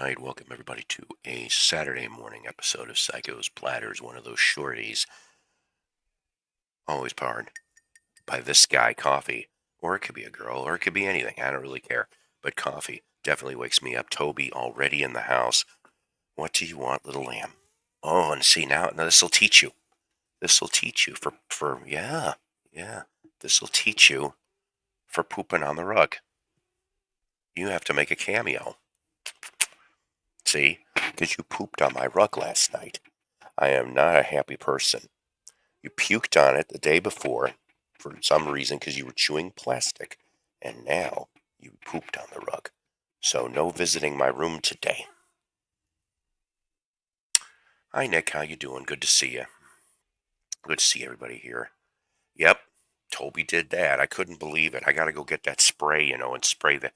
right, welcome everybody to a Saturday morning episode of Psycho's Platters, one of those shorties, always powered by this guy, coffee. Or it could be a girl, or it could be anything. I don't really care. But coffee definitely wakes me up. Toby already in the house. What do you want, little lamb? Oh, and see now this will teach you. This will teach you yeah. This will teach you for pooping on the rug. You have to make a cameo. See? Because you pooped on my rug last night. I am not a happy person. You puked on it the day before for some reason because you were chewing plastic, and now you pooped on the rug. So no visiting my room today. Hi, Nick. How you doing? Good to see you. Good to see everybody here. Yep, Toby did that. I couldn't believe it. I got to go get that spray, and spray the,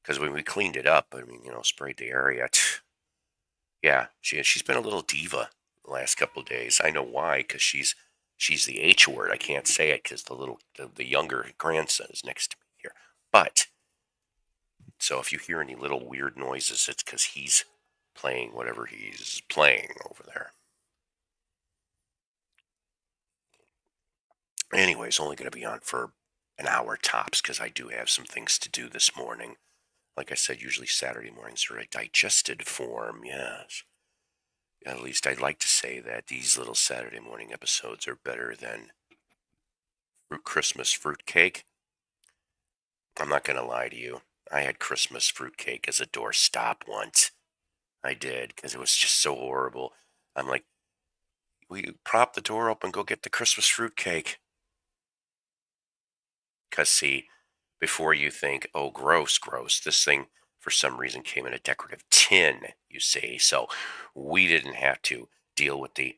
because when we cleaned it up, sprayed the area. Yeah, she's been a little diva the last couple of days. I know why, because she's the H word. I can't say it because the younger grandson is next to me here. But so if you hear any little weird noises, it's because he's playing whatever he's playing over there. Anyways, only going to be on for an hour tops because I do have some things to do this morning. Like I said, usually Saturday mornings are a digested form. Yes. At least I'd like to say that these little Saturday morning episodes are better than Christmas fruitcake. I'm not going to lie to you. I had Christmas fruitcake as a doorstop once. I did, because it was just so horrible. I'm like, we prop the door open, go get the Christmas fruitcake. Because, see, before you think, oh, gross, this thing for some reason came in a decorative tin, you see. So we didn't have to deal with the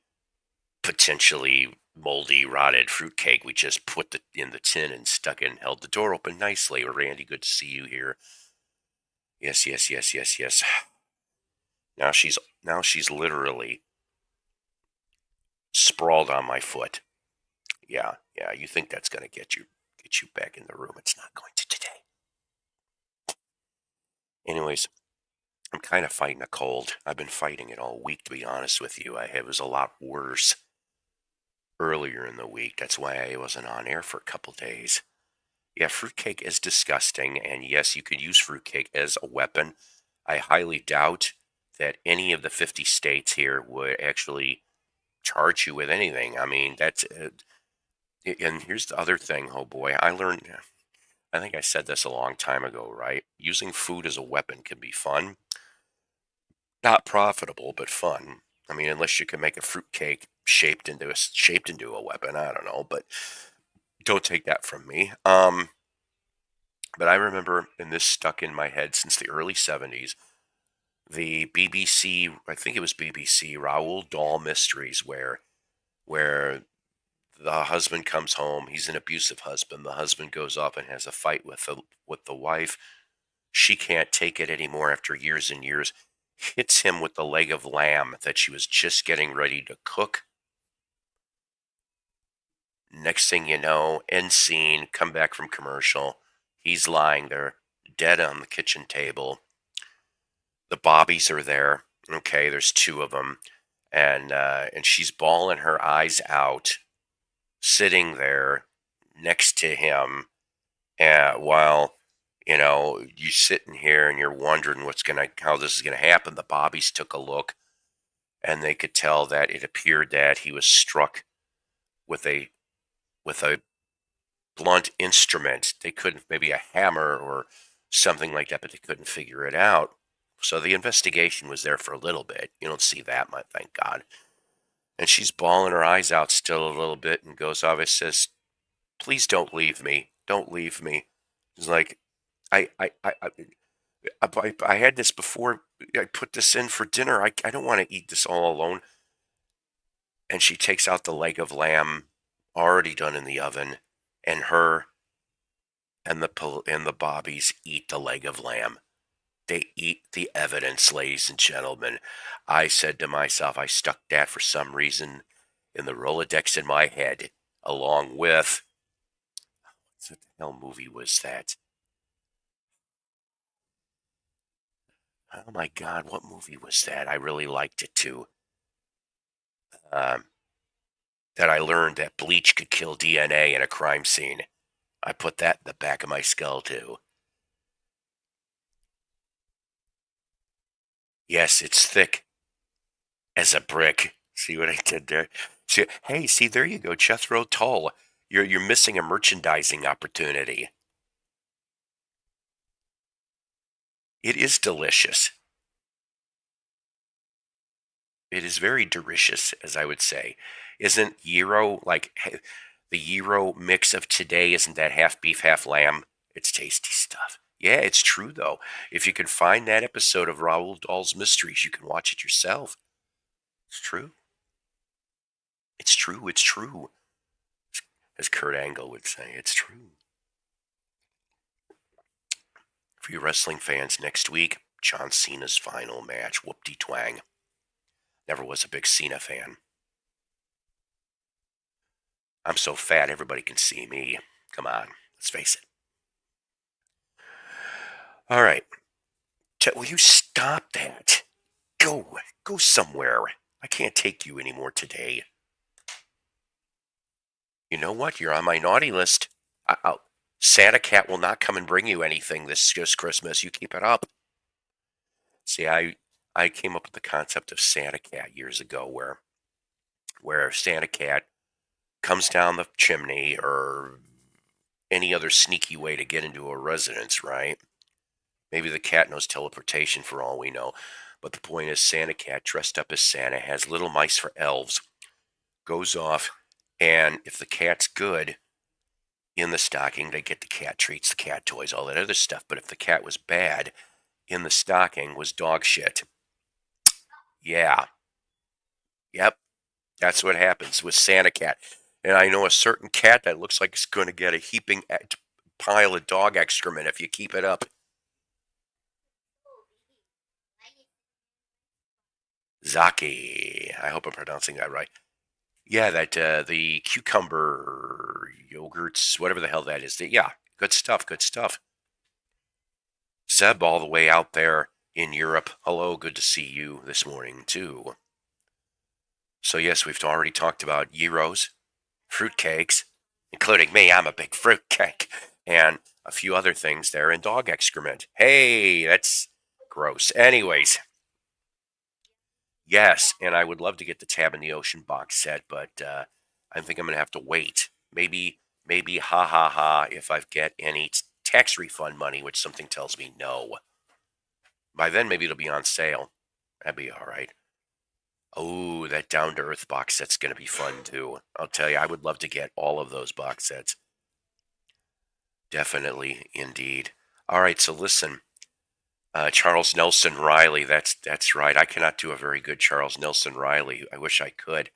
potentially moldy, rotted fruitcake. We just put it in the tin and stuck it and held the door open nicely. Randy, good to see you here. Yes, yes, yes, yes, yes. Now she's literally sprawled on my foot. Yeah, yeah. You think that's gonna get you back in the room? It's not going to today. Anyways, I'm kind of fighting a cold. I've been fighting it all week, to be honest with you. It was a lot worse earlier in the week. That's why I wasn't on air for a couple days. Yeah, fruitcake is disgusting, and yes, you could use fruitcake as a weapon. I highly doubt that any of the 50 states here would actually charge you with anything. I mean, and here's the other thing. Oh boy, I think I said this a long time ago, right? Using food as a weapon can be fun. Not profitable, but fun. I mean, unless you can make a fruitcake shaped into a weapon. I don't know, but don't take that from me. But I remember, and this stuck in my head since the early 70s, the BBC, I think it was BBC, Raoul Dahl Mysteries, where the husband comes home. He's an abusive husband. The husband goes off and has a fight with the wife. She can't take it anymore after years and years. Hits him with the leg of lamb that she was just getting ready to cook. Next thing you know, end scene, come back from commercial. He's lying there, dead on the kitchen table. The bobbies are there. Okay, there's two of them, and she's bawling her eyes out, sitting there next to him, while you sitting here and you're wondering how this is gonna happen. The bobbies took a look, and they could tell that it appeared that he was struck with a blunt instrument. They couldn't, maybe a hammer or something like that, but they couldn't figure it out. So the investigation was there for a little bit. You don't see that much, thank God. And she's bawling her eyes out still a little bit and goes off and says, please don't leave me. Don't leave me. It's like, I had this before. I put this in for dinner. I don't want to eat this all alone. And she takes out the leg of lamb already done in the oven, and her and the bobbies eat the leg of lamb. They eat the evidence, ladies and gentlemen. I said to myself, I stuck that for some reason in the Rolodex in my head, along with, what the hell movie was that? Oh my God, what movie was that? I really liked it too. Um, that I learned that bleach could kill DNA in a crime scene. I put that in the back of my skull too. Yes, it's thick as a brick. See what I did there? See, hey, see, there you go, Jethro Tull. You're missing a merchandising opportunity. It is delicious. It is very delicious, as I would say. Isn't gyro like the gyro mix of today? Isn't that half beef, half lamb? It's tasty stuff. Yeah, it's true though. If you can find that episode of Raoul Dahl's Mysteries, you can watch it yourself. It's true. It's true. It's true. As Kurt Angle would say, it's true. For you wrestling fans, next week, John Cena's final match. Whoop-de twang. Never was a big Cena fan. I'm so fat, everybody can see me. Come on, let's face it. All right. Chet, will you stop that? Go. Go somewhere. I can't take you anymore today. You know what? You're on my naughty list. Santa Cat will not come and bring you anything this Christmas. You keep it up. See, I came up with the concept of Santa Cat years ago where Santa Cat comes down the chimney or any other sneaky way to get into a residence, right? Maybe the cat knows teleportation for all we know. But the point is, Santa Cat, dressed up as Santa, has little mice for elves, goes off, and if the cat's good in the stocking, they get the cat treats, the cat toys, all that other stuff. But if the cat was bad, in the stocking was dog shit. Yeah, yep, that's what happens with Santa Cat. And I know a certain cat that looks like it's going to get a heaping pile of dog excrement if you keep it up. Zaki. I hope I'm pronouncing that right. Yeah, that the cucumber yogurts, whatever the hell that is. Yeah, good stuff. Good stuff. Zeb, all the way out there in Europe. Hello, good to see you this morning too. So yes, we've already talked about gyros, fruitcakes, including me. I'm a big fruitcake, and a few other things there, and dog excrement. Hey, that's gross. Anyways, yes, and I would love to get the Tab in the Ocean box set, but I think I'm going to have to wait. Maybe, ha ha ha, if I get any tax refund money, which something tells me no. By then, maybe it'll be on sale. That'd be all right. Oh, that Down to Earth box set's going to be fun too. I'll tell you, I would love to get all of those box sets. Definitely, indeed. All right, so listen, Charles Nelson Riley. That's right. I cannot do a very good Charles Nelson Riley. I wish I could,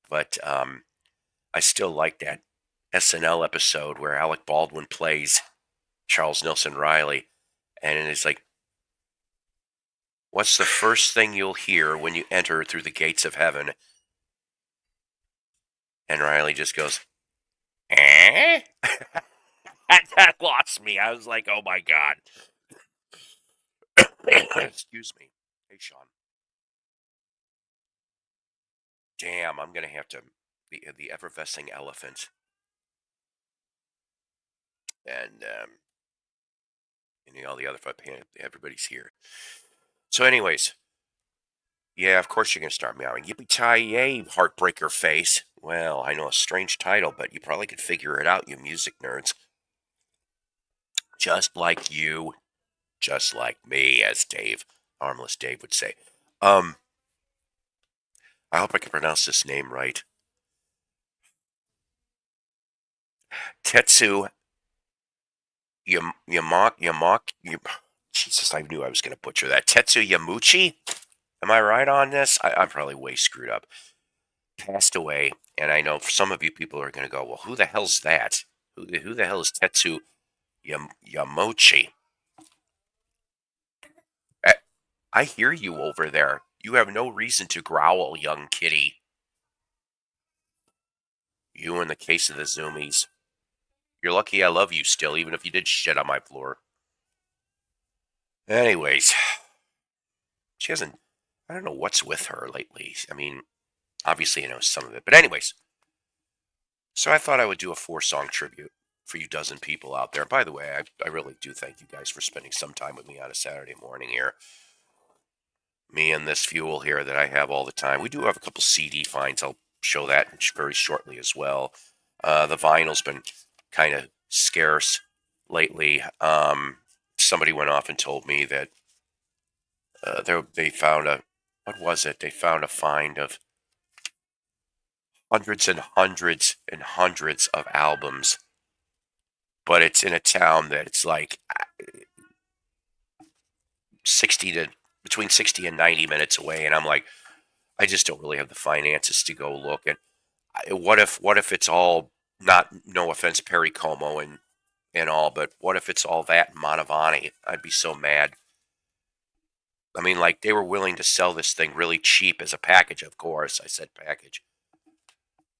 but I still like that SNL episode where Alec Baldwin plays Charles Nelson Riley, and it's like, what's the first thing you'll hear when you enter through the gates of heaven? And Riley just goes, eh? That lost me. I was like, oh my God. Excuse me. Hey, Sean. Damn, I'm going to have to. The effervescing elephant. And, all the other, everybody's here. So, anyways, yeah, of course you're going to start meowing. Yippee-ki-yay, Heartbreaker face. Well, I know a strange title, but you probably could figure it out, you music nerds. Just like you, just like me, as Armless Dave would say. I hope I can pronounce this name right. Tetsu Jesus, I knew I was going to butcher that. Tetsu Yamuchi? Am I right on this? I'm probably way screwed up. Passed away, and I know some of you people are going to go, well, who the hell's that? Who the hell is Tetsu Yamochi? I, I hear you over there. You have no reason to growl, young kitty. You in the case of the zoomies. You're lucky I love you still, even if you did shit on my floor. Anyways, She hasn't. I don't know what's with her lately. I mean, obviously, I know some of it. But, anyways, so I thought I would do a 4-song tribute for you dozen people out there. By the way, I really do thank you guys for spending some time with me on a Saturday morning here. Me and this fuel here that I have all the time. We do have a couple CD finds. I'll show that very shortly as well. The vinyl's been kind of scarce lately. Somebody went off and told me that they found what was it? They found a find of hundreds and hundreds and hundreds of albums, but it's in a town that it's like between 60 and 90 minutes away, and I'm like, I just don't really have the finances to go look. And what if it's all, not, no offense, Perry Como and all, but what if it's all that in Mantovani? I'd be so mad. I mean, like, they were willing to sell this thing really cheap as a package, of course. I said package.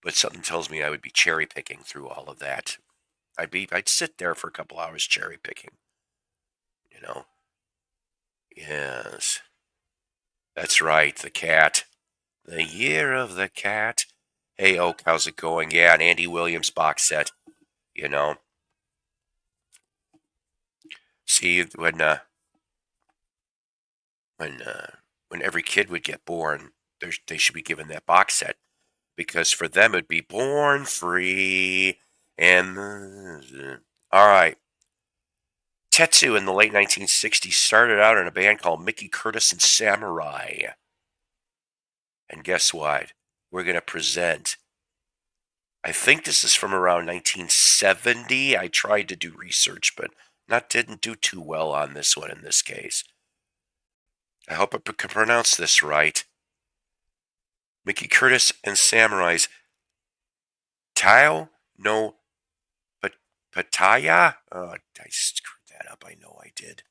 But something tells me I would be cherry picking through all of that. I'd sit there for a couple hours cherry picking. You know? Yes. That's right, the cat. The Year of the Cat. Hey, Oak, how's it going? Yeah, an Andy Williams box set. You know? See, when every kid would get born, they should be given that box set, because for them it'd be Born Free and all right. Tetsu in the late 1960s started out in a band called Mickey Curtis and Samurai. And guess what? We're going to present, I think this is from around 1970. I tried to do research, but didn't do too well on this one in this case. I hope I can pronounce this right. Mickey Curtis and Samurai's Tao no Pataya? Oh, I screwed that up. I know I did.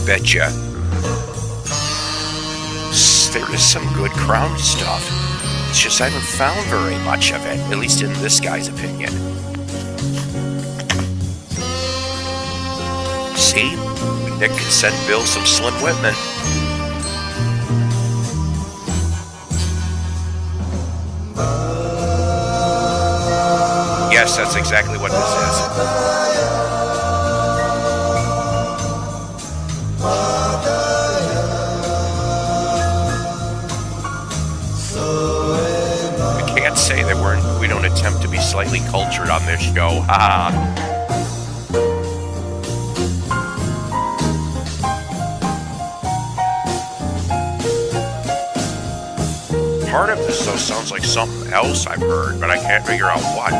Betcha. There is some good Crown stuff. It's just I haven't found very much of it, at least in this guy's opinion. See? Nick could send Bill some Slim Whitman. Yes, that's exactly what this is. Say that we don't attempt to be slightly cultured on this show. Part of this though sounds like something else I've heard, but I can't figure out what.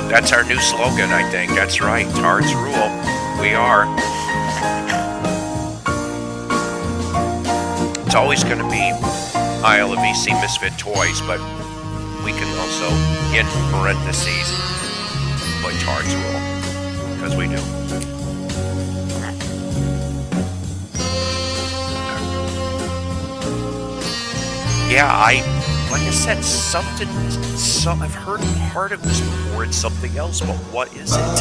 That's our new slogan, I think. That's right. Tards rule. We are. It's always going to be Isle of VC Misfit Toys, but we can also, in parentheses, put Tards rule. Because we do. Yeah, like I said, I've heard part of this before. It's something else, but what is it?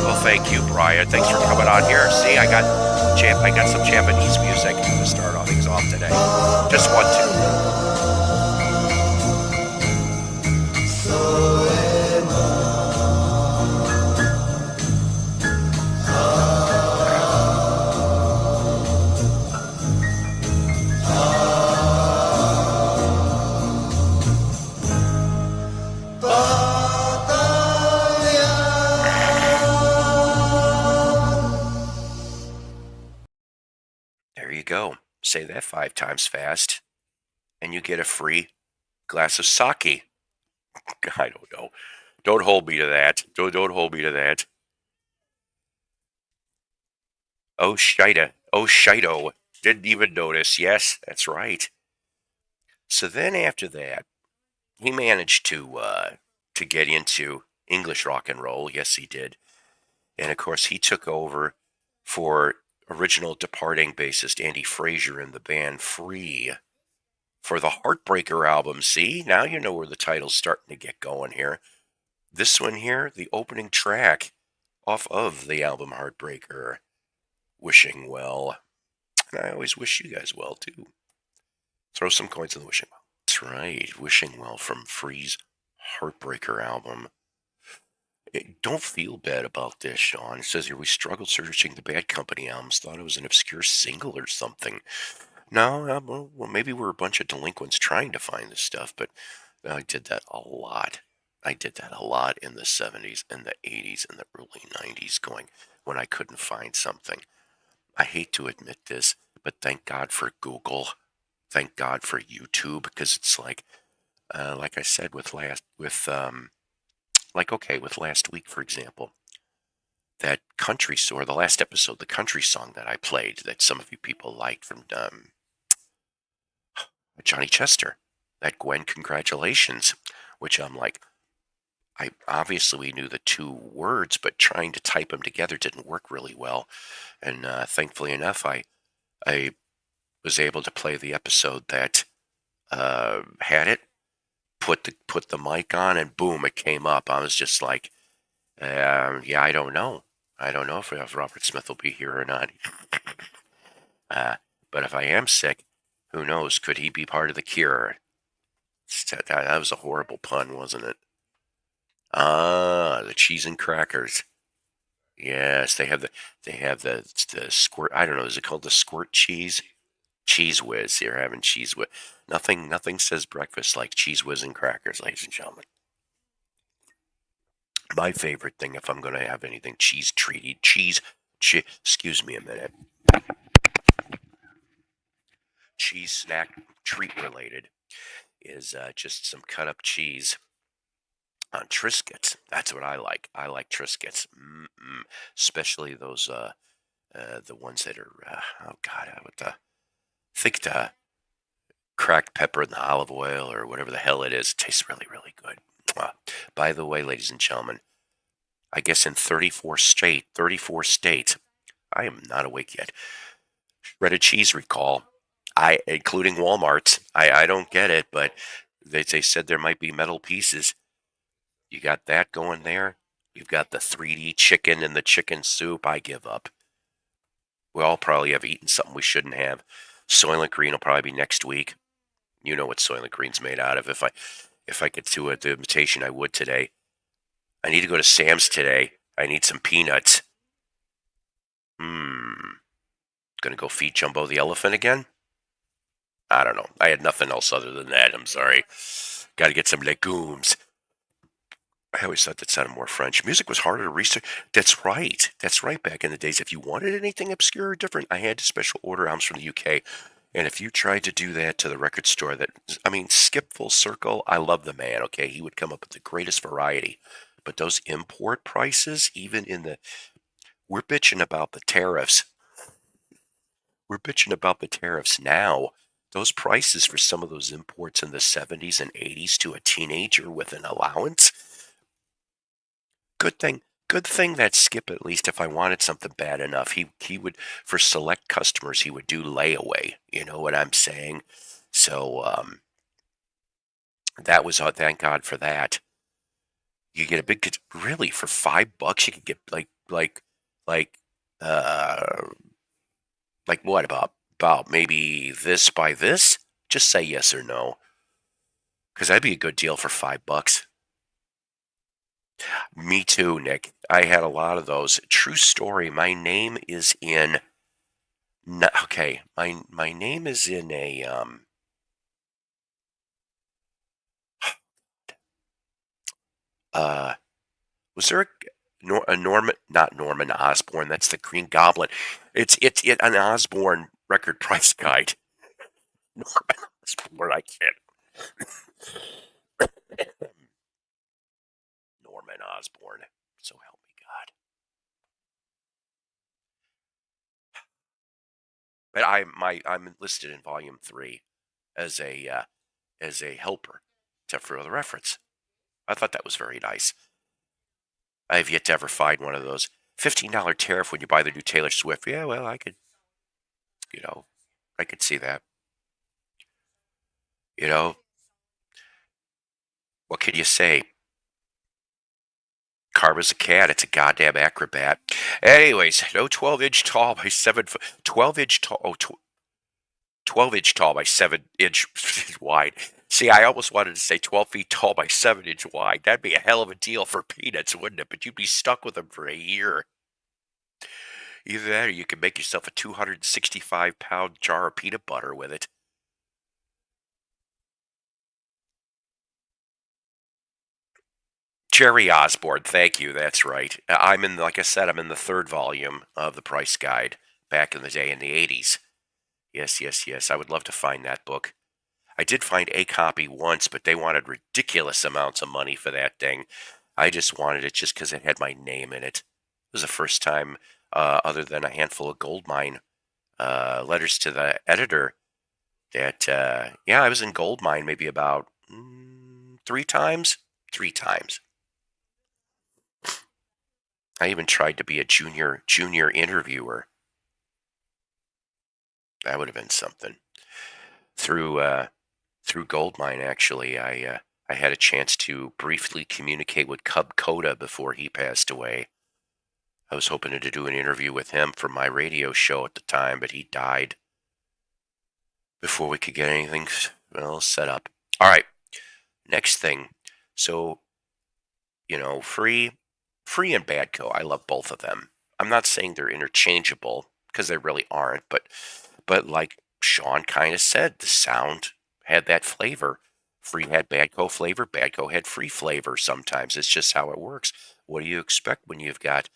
Well, thank you, Brian. Thanks for coming on here. See, I got some Japanese music to start off things off today. Just one, two. There you go. Say that 5 times fast, and you get a free glass of sake. I don't know. Don't hold me to that. Don't hold me to that. Oh, Shida. Oh, Shido. Didn't even notice. Yes, that's right. So then after that, he managed to get into English rock and roll. Yes, he did. And of course, he took over for original departing bassist Andy Frazier in the band Free for the Heartbreaker album. See, now you know where the title's starting to get going here. This one here, the opening track off of the album Heartbreaker, Wishing Well. And I always wish you guys well, too. Throw some coins in the wishing well. That's right, Wishing Well from Free's Heartbreaker album. Don't feel bad about this, Sean. It says here, we struggled searching the Bad Company albums, thought it was an obscure single or something. No, well, maybe we're a bunch of delinquents trying to find this stuff, but I did that a lot. I did that a lot in the 70s and the 80s and the early 90s going when I couldn't find something. I hate to admit this, but thank God for Google. Thank God for YouTube, because it's like I said with last week, for example, that country or the last episode, the country song that I played that some of you people liked from Johnny Chester, that Gwen Congratulations, which I'm like, I obviously we knew the 2 words, but trying to type them together didn't work really well. And thankfully enough, I was able to play the episode that had it, put the mic on, and boom, it came up. I was just like, yeah, I don't know. I don't know if Robert Smith will be here or not. But if I am sick, who knows? Could he be part of the cure? That was a horrible pun, wasn't it? Ah, the cheese and crackers. Yes, they have the squirt. I don't know. Is it called the squirt cheese? Cheese whiz. You're having cheese whiz. Nothing says breakfast like cheese whiz and crackers, ladies and gentlemen. My favorite thing, if I'm going to have anything cheese treaty, excuse me a minute, cheese snack treat related, is just some cut up cheese on Triscuits. That's what I like. I like Triscuits, especially those the ones that are oh god, think the cracked pepper and the olive oil or whatever the hell it is. It tastes really really good. By the way, ladies and gentlemen, I guess in 34 states, I am not awake yet. Shredded cheese recall. Including Walmart. I don't get it, but they said there might be metal pieces. You got that going there. You've got the 3D chicken and the chicken soup. I give up. We all probably have eaten something we shouldn't have. Soylent Green will probably be next week. You know what Soylent Green's made out of. If I could do the imitation, I would today. I need to go to Sam's today. I need some peanuts. Gonna go feed Jumbo the elephant again? I don't know. I had nothing else other than that. I'm sorry. Got to get some legumes. I always thought that sounded more French. Music was harder to research. That's right. That's right. Back in the days, if you wanted anything obscure or different, I had to special order albums from the UK. And if you tried to do that to the record store, skip full circle, I love the man, okay? He would come up with the greatest variety. But those import prices, we're bitching about the tariffs. We're bitching about the tariffs now. Those prices for some of those imports in the 70s and 80s to a teenager with an allowance. Good thing that Skip, at least if I wanted something bad enough, he would, for select customers, he would do layaway. You know what I'm saying? So that was, thank God for that. You get a really, for $5, you could get like like, like, uh, like what about maybe this by this? Just say yes or no, because that'd be a good deal for $5. Me too, Nick. I had a lot of those. True story. My name is in. Okay, my name is in a uh was there a Norman, not Norman Osborn, that's the Green Goblin. It's an Osborn record price guide. Norman Osborn, I can't. Norman Osborn. So help me God. But I'm listed in volume 3 as a helper to for the reference. I thought that was very nice. I have yet to ever find one of those $15 tariff when you buy the new Taylor Swift. Yeah, well, you know, I could see that. You know, what can you say? Karma's a cat. It's a goddamn acrobat. Anyways, no 12-inch tall by 7 foot. 12-inch tall. Oh, 12-inch tall by 7 inch wide. See, I almost wanted to say 12 feet tall by 7 inch wide. That'd be a hell of a deal for peanuts, wouldn't it? But you'd be stuck with them for a year. Either that or you could make yourself a 265-pound jar of peanut butter with it. Jerry Osborne, thank you. That's right. I'm in, like I said, I'm in the third volume of the Price Guide back in the day in the 80s. Yes, yes, yes. I would love to find that book. I did find a copy once, but they wanted ridiculous amounts of money for that thing. I just wanted it just because it had my name in it. It was the first time, other than a handful of gold mine letters to the editor, that, yeah, I was in gold mine maybe about 3 times. 3 times. I even tried to be a junior interviewer. That would have been something. Through through Goldmine, actually, I had a chance to briefly communicate with Cub Coda before he passed away. I was hoping to do an interview with him for my radio show at the time, but he died before we could get anything well set up. All right, next thing. So free and Badco. I love both of them. I'm not saying they're interchangeable because they really aren't, but like Sean kind of said, the sound had that flavor. Free had Badco flavor, Badco had free flavor sometimes. It's just how it works. What do you expect when you've got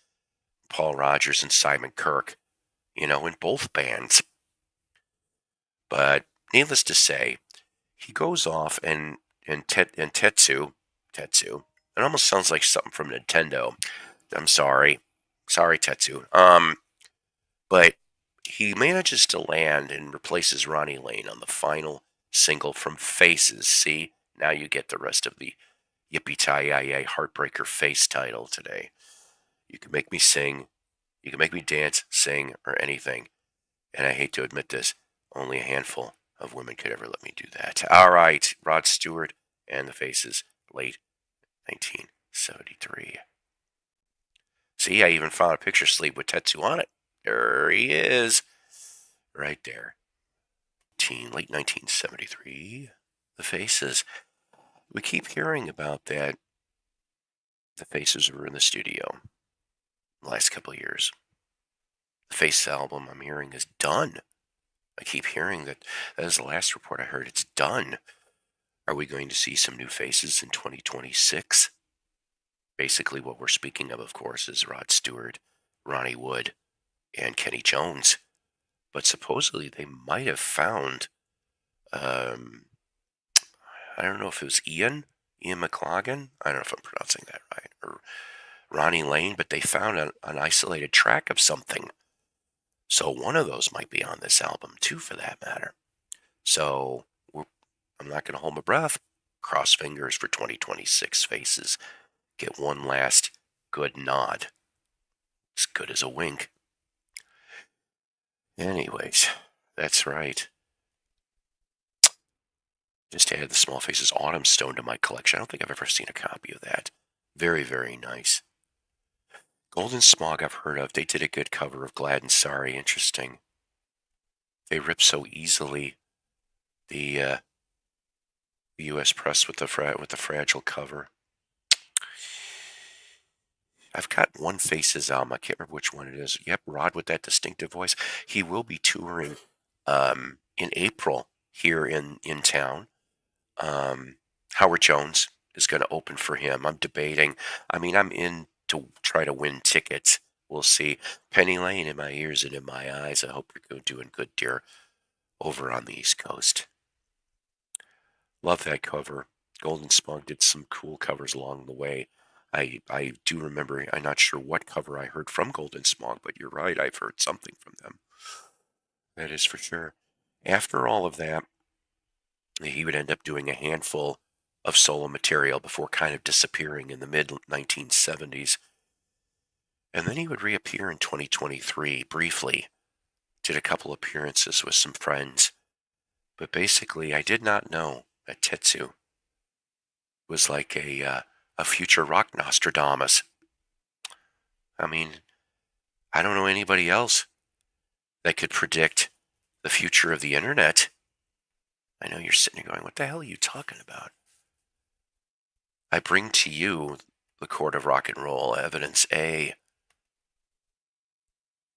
Paul Rogers and Simon Kirk, in both bands? But needless to say, he goes off and Tetsu, it almost sounds like something from Nintendo. I'm sorry. Sorry, Tetsu. But he manages to land and replaces Ronnie Lane on the final single from Faces. See, now you get the rest of the Yippee Tie Heartbreaker Face title today. You can make me sing, you can make me dance, sing, or anything. And I hate to admit this, only a handful of women could ever let me do that. All right, Rod Stewart and the Faces, late 1973. See, I even found a picture sleeve with Tetsu on it. There he is. Right there. Late 1973. The Faces. We keep hearing about that. The Faces were in the studio the last couple of years. The Faces album I'm hearing is done. I keep hearing that is the last report I heard. It's done. Are we going to see some new faces in 2026? Basically, what we're speaking of course, is Rod Stewart, Ronnie Wood, and Kenny Jones. But supposedly they might have found, um, I don't know if it was Ian McLagan. I don't know if I'm pronouncing that right, or Ronnie Lane, but they found an isolated track of something. So one of those might be on this album too, for that matter. So I'm not going to hold my breath. Cross fingers for 2026 faces. Get one last good nod. As good as a wink. Anyways, that's right. Just to add the Small Faces Autumn Stone to my collection. I don't think I've ever seen a copy of that. Very, very nice. Golden Smog I've heard of. They did a good cover of Glad and Sorry. Interesting. They rip so easily. The U.S. press with the fragile cover. I've got one Faces album. I can't remember which one it is. Yep, Rod with that distinctive voice. He will be touring in April here in town. Howard Jones is going to open for him. I'm debating. I mean, I'm in to try to win tickets. We'll see. Penny Lane in my ears and in my eyes. I hope you're doing good, dear, over on the East Coast. Love that cover. Golden Smog did some cool covers along the way. I do remember, I'm not sure what cover I heard from Golden Smog, but you're right, I've heard something from them. That is for sure. After all of that, he would end up doing a handful of solo material before kind of disappearing in the mid 1970s. And then he would reappear in 2023 briefly, did a couple appearances with some friends. But basically, I did not know that Tetsu was like a future rock Nostradamus. I mean, I don't know anybody else that could predict the future of the internet. I know you're sitting there going, what the hell are you talking about? I bring to you the Court of Rock and Roll, Evidence A,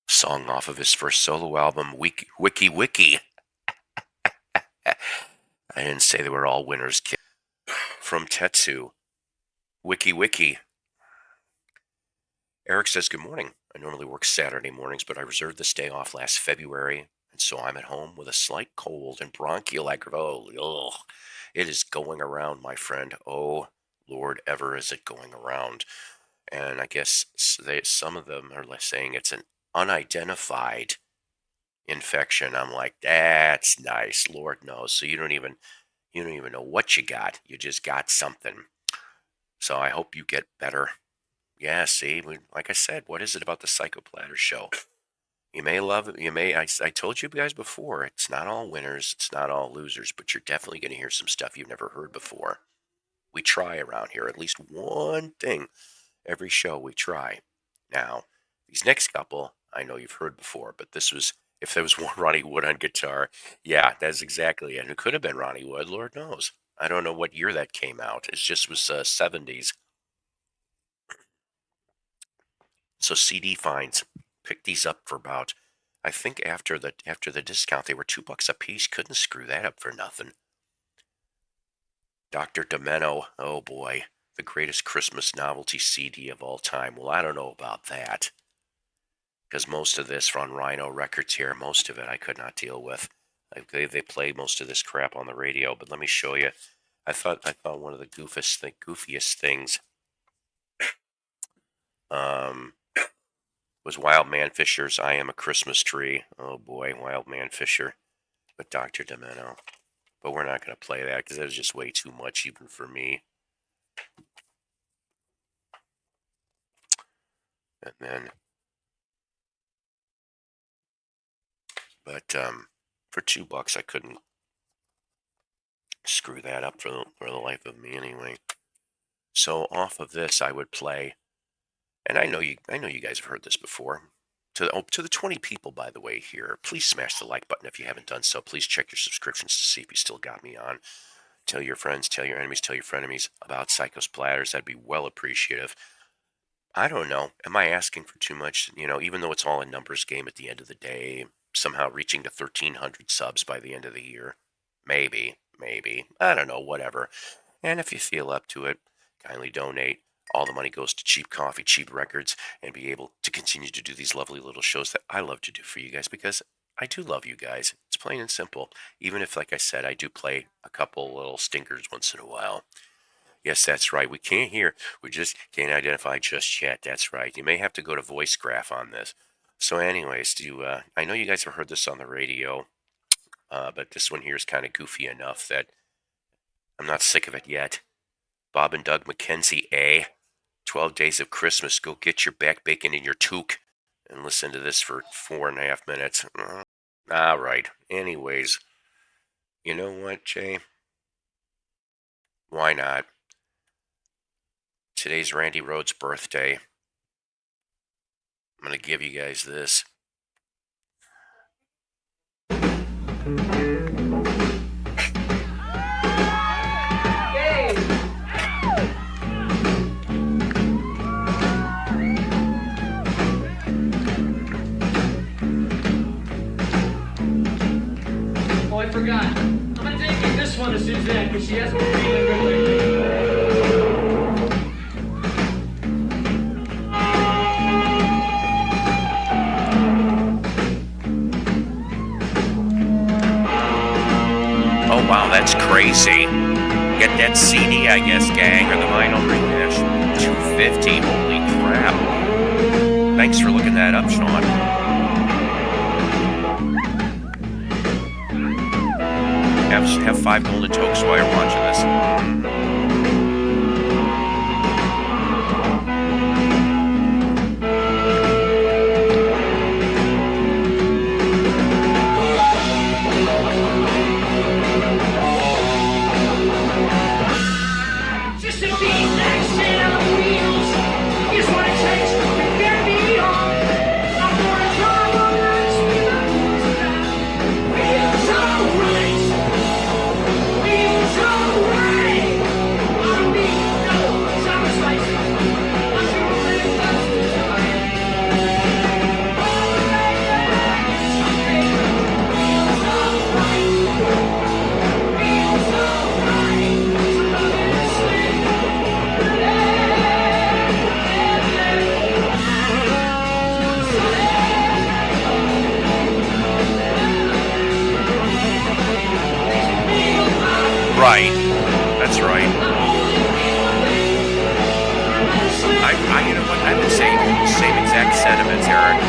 song off of his first solo album, Wiki Wiki. I didn't say they were all winners, kid. From Tetsu, Wiki Wiki. Eric says, good morning. I normally work Saturday mornings, but I reserved this day off last February, and so I'm at home with a slight cold and bronchial aggravation. Oh, it is going around, my friend. Oh, Lord, ever is it going around. And I guess some of them are saying it's an unidentified infection. I'm like, that's nice. Lord knows. So you don't even know what you got. You just got something. So I hope you get better. Yeah, see, like I said, what is it about the Psycho Platter show? You may love it. I told you guys before, it's not all winners, it's not all losers, but you're definitely going to hear some stuff you've never heard before. We try around here, at least one thing every show we try. Now, these next couple, I know you've heard before, but if there was one Ronnie Wood on guitar, yeah, that's exactly it. It could have been Ronnie Wood, Lord knows. I don't know what year that came out. It just was 70s. So CD finds, pick these up for about, I think after the discount they were $2 a piece. Couldn't screw that up for nothing. Dr. Demento, oh boy, the greatest Christmas novelty CD of all time. Well, I don't know about that, because most of this on Rhino Records here, most of it I could not deal with. They play most of this crap on the radio, but let me show you. I thought one of the goofiest things um, was Wild Man Fisher's "I Am a Christmas Tree." Oh boy, Wild Man Fisher with Dr. Demento. But we're not going to play that because that was just way too much even for me. And then, but for $2, I couldn't screw that up for the life of me anyway. So off of this, I would play, and I know you guys have heard this before. To the 20 people, by the way, here, please smash the like button if you haven't done so. Please check your subscriptions to see if you still got me on. Tell your friends, tell your enemies, tell your frenemies about Psycho Splatters. That'd be well appreciative. I don't know. Am I asking for too much? Even though it's all a numbers game at the end of the day, somehow reaching to 1,300 subs by the end of the year. Maybe, maybe. I don't know, whatever. And if you feel up to it, kindly donate. All the money goes to cheap coffee, cheap records, and be able to continue to do these lovely little shows that I love to do for you guys because I do love you guys. It's plain and simple. Even if, like I said, I do play a couple little stinkers once in a while. Yes, that's right. We can't hear. We just can't identify just yet. That's right. You may have to go to voice graph on this. So, anyways, I know you guys have heard this on the radio, but this one here is kind of goofy enough that I'm not sick of it yet. Bob and Doug McKenzie, 12 Days of Christmas. Go get your back bacon in your toque and listen to this for 4.5 minutes. All right. Anyways, you know what, Jay? Why not? Today's Randy Rhoads' birthday. I'm going to give you guys this. Oh, I forgot. I'm going to dedicate this one to Suzanne because she hasn't been feeling good lately. Oh, wow, that's crazy. Get that CD, I guess, gang, or the vinyl rehash. $250, holy crap. Thanks for looking that up, Sean. Have 5 golden tokes while you're watching this. Right. That's right. You know what? I would say same exact sentiments, Eric.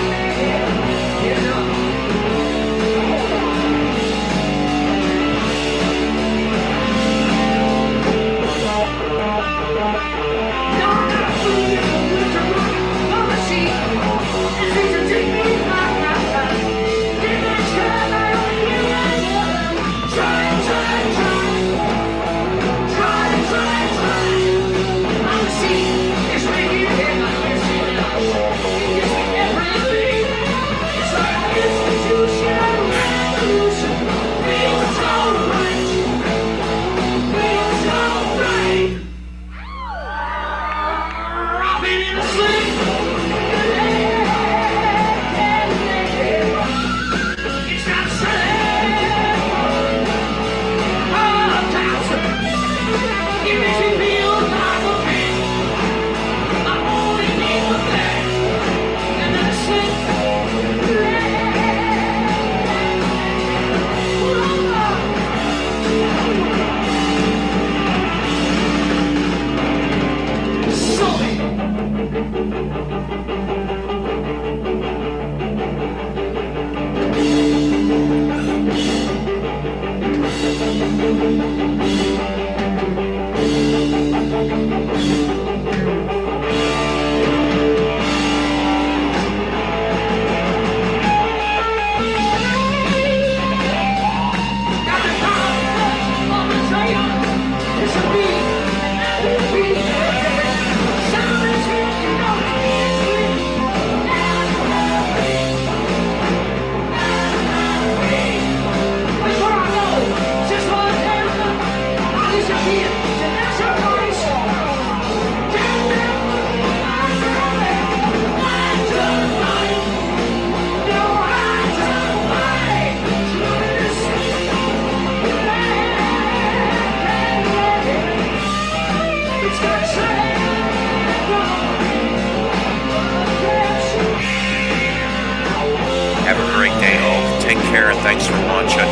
Have a great day, all. Take care, and thanks for watching.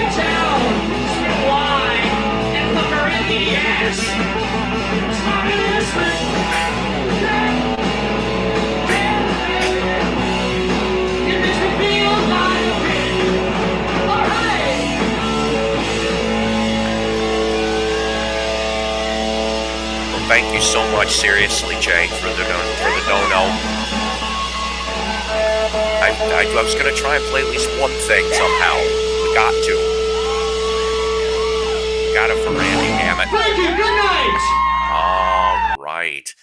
Town, wine, and put her in the ass. Thank you so much, seriously, Jay, for the no. I was gonna try and play at least one thing somehow. We got to. We got it for Randy. Damn it. Thank you. Good night. All right.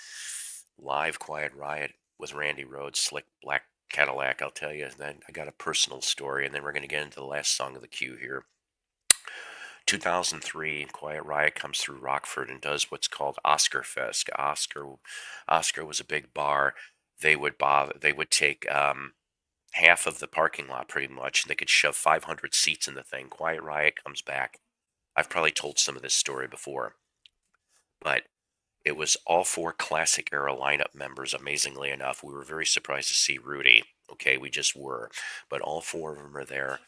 Live Quiet Riot with Randy Rhoads, Slick Black Cadillac. I'll tell you. And then I got a personal story, and then we're gonna get into the last song of the queue here. 2003, Quiet Riot comes through Rockford and does what's called Oscar Fest. Oscar was a big bar. They would take half of the parking lot pretty much, and they could shove 500 seats in the thing. Quiet Riot comes back. I've probably told some of this story before, but it was all four classic era lineup members. Amazingly enough, we were very surprised to see Rudy. Okay, we just were, but all four of them are there,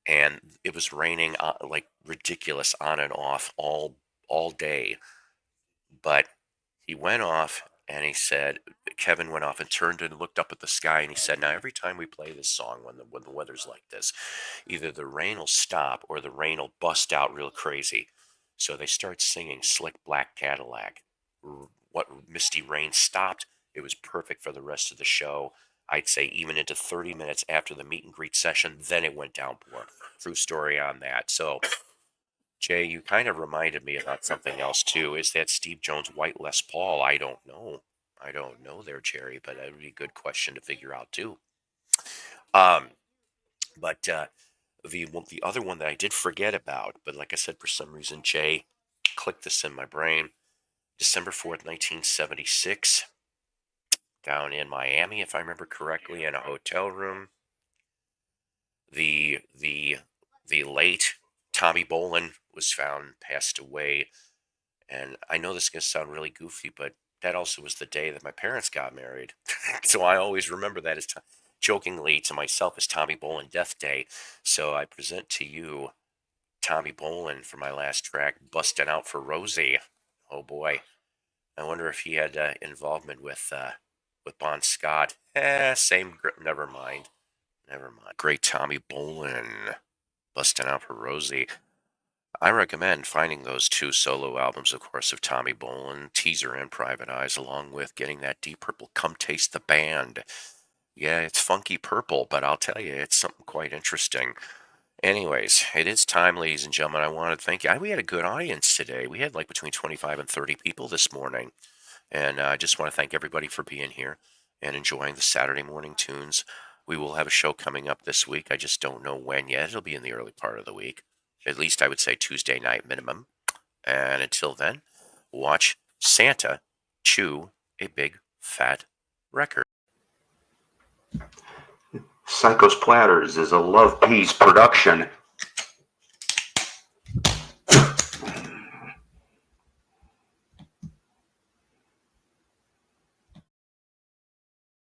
and it was raining like ridiculous on and off all day. But he went off and he said, Kevin went off and turned and looked up at the sky and he said, now every time we play this song when the weather's like this, either the rain will stop or the rain will bust out real crazy. So they start singing Slick Black Cadillac. What Misty Rain stopped. It was perfect for the rest of the show. I'd say even into 30 minutes after the meet and greet session, then it went downpour. True story on that. So, Jay, you kind of reminded me about something else too. Is that Steve Jones White Les Paul? I don't know. I don't know there, Jerry, but that would be a good question to figure out too. Um, but the other one that I did forget about, but like I said, for some reason, Jay clicked this in my brain. December 4th, 1976, down in Miami, if I remember correctly, in a hotel room. The late Tommy Bolin was found, passed away. And I know this is going to sound really goofy, but that also was the day that my parents got married. So I always remember that as jokingly to myself as Tommy Bolin Death Day. So I present to you Tommy Bolin for my last track, Bustin' Out for Rosie. Oh boy. I wonder if he had involvement with Bon Scott. Same. Never mind. Never mind. Great Tommy Bolin, Bustin' Out for Rosie. I recommend finding those two solo albums, of course, of Tommy Bolin, Teaser and Private Eyes, along with getting that Deep Purple Come Taste the Band. Yeah, it's funky purple, but I'll tell you, it's something quite interesting. Anyways, it is time, ladies and gentlemen. I want to thank you. We had a good audience today. We had like between 25 and 30 people this morning. And I just want to thank everybody for being here and enjoying the Saturday morning tunes. We will have a show coming up this week. I just don't know when yet. It'll be in the early part of the week. At least I would say Tuesday night minimum. And until then, watch Santa chew a big fat record. Psycho's Platters is a Love Peace production.